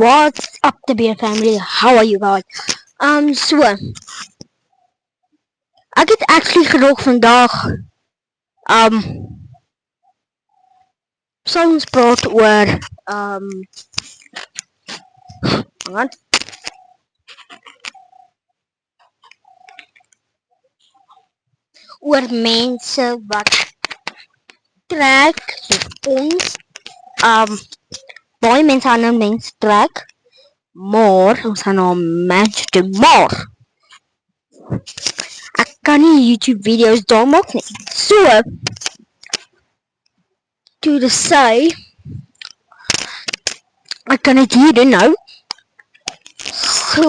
What's up, the beer family? How are you guys? So ek het actually genoeg vandag sal ons praat oor wat oor mense wat trek soos ons baie mense ander mense trek, maar ons gaan na match toe, maar ek kan nie YouTube video's daar maak nie. So toe te sê ek kan dit hier doen nou. So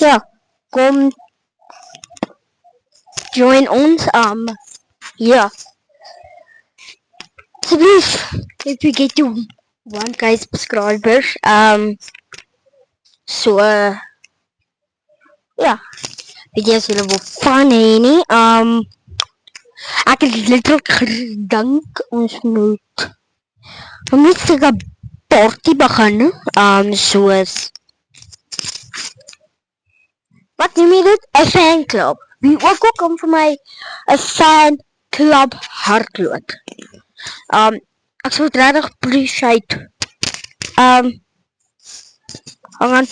ja, kom join ons ja. Asseblief, if you get to 1K subscribers, so ja, video's julle wil van hê nie. Ek het letterlik gedink ons moet seker 'n party begin, soos wat noem jy dit? 'n fanclub. Wie ook al kom vir my 'n fanclub hardloop. Ek sou dit regtig appreciate. Hang aan.